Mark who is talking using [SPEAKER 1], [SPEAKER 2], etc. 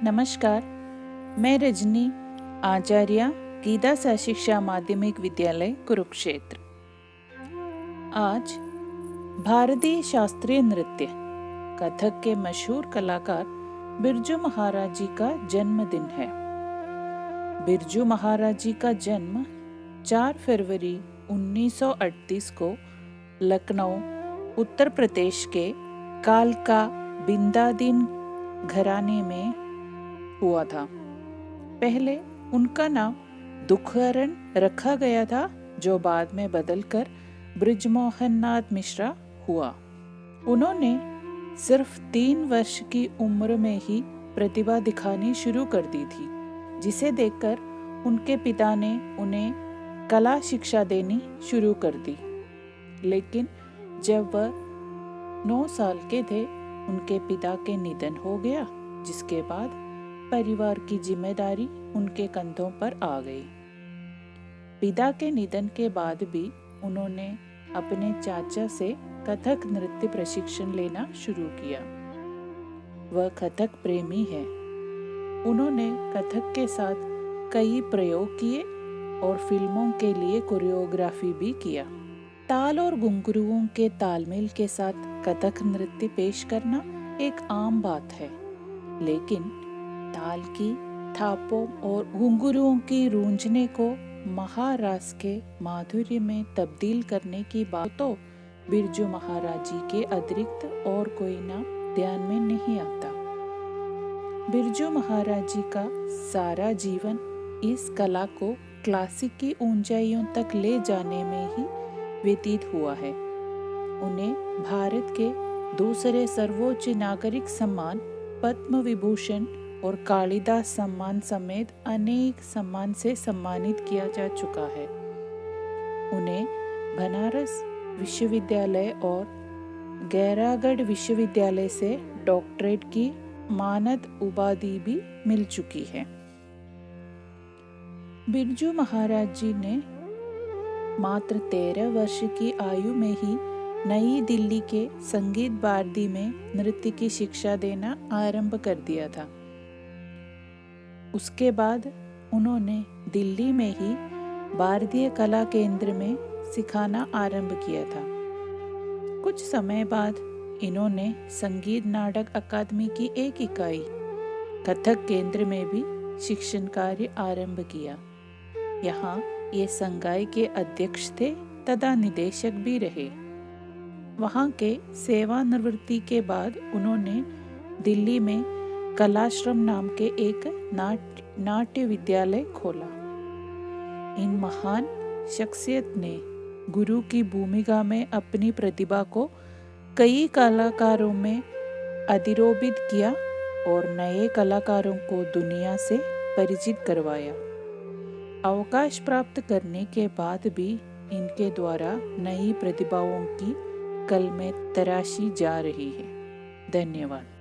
[SPEAKER 1] नमस्कार, मैं रजनी आचार्य गीता शिक्षा माध्यमिक विद्यालय कुरुक्षेत्र। आज भारतीय शास्त्रीय नृत्य कथक के मशहूर कलाकार बिरजू महाराज जी का जन्मदिन है। बिरजू महाराज जी का जन्म 4 फरवरी 1938 को लखनऊ, उत्तर प्रदेश के कालका बिंदादीन घराने में हुआ था। पहले उनका नाम दुखहरण रखा गया था, जो बाद में बदलकर बृजमोहन नाथ मिश्रा हुआ। उन्होंने सिर्फ 3 वर्ष की उम्र में ही प्रतिभा दिखानी शुरू कर दी थी, जिसे देखकर उनके पिता ने उन्हें कला शिक्षा देनी शुरू कर दी। लेकिन जब वह 9 साल के थे, उनके पिता के निधन हो गया, जिसके बाद परिवार की जिम्मेदारी उनके कंधों पर आ गई। पिता के निधन के बाद भी उन्होंने अपने चाचा से कथक नृत्य प्रशिक्षण लेना शुरू किया। वह कथक प्रेमी है। उन्होंने कथक के साथ कई प्रयोग किए और फिल्मों के लिए कोरियोग्राफी भी किया। ताल और घुंघरुओं के तालमेल के साथ कथक नृत्य पेश करना एक आम बात है, लेकिन ताल की थापों और घुंघरुओं की रूंझने को महारास के माधुर्य में तब्दील करने की बात तो बिरजू महाराज जी के अतिरिक्त और कोई नाम ध्यान में नहीं आता। बिरजू महाराज जी का सारा जीवन इस कला को क्लासिक की ऊंचाइयों तक ले जाने में ही व्यतीत हुआ है। उन्हें भारत के दूसरे सर्वोच्च नागरिक सम्मान पद्म विभूषण और कालिदास सम्मान समेत अनेक सम्मान से सम्मानित किया जा चुका है। उन्हें बनारस विश्वविद्यालय और गैरागढ़ विश्वविद्यालय से डॉक्टरेट की मानद उपाधि भी मिल चुकी है। बिरजू महाराज जी ने मात्र 13 वर्ष की आयु में ही नई दिल्ली के संगीत भारती में नृत्य की शिक्षा देना आरंभ कर दिया था। उसके बाद उन्होंने दिल्ली में ही भारतीय कला केंद्र में सिखाना आरंभ किया था। कुछ समय बाद इन्होंने संगीत नाटक अकादमी की एक इकाई कथक केंद्र में भी शिक्षण कार्य आरंभ किया। यहाँ ये संकाय के अध्यक्ष थे तथा निदेशक भी रहे। वहाँ के सेवानिवृत्ति के बाद उन्होंने दिल्ली में कलाश्रम नाम के एक नाट्य विद्यालय खोला। इन महान शख्सियत ने गुरु की भूमिका में अपनी प्रतिभा को कई कलाकारों में अधिरोपित किया और नए कलाकारों को दुनिया से परिचित करवाया। अवकाश प्राप्त करने के बाद भी इनके द्वारा नई प्रतिभाओं की कलमें तराशी जा रही है। धन्यवाद।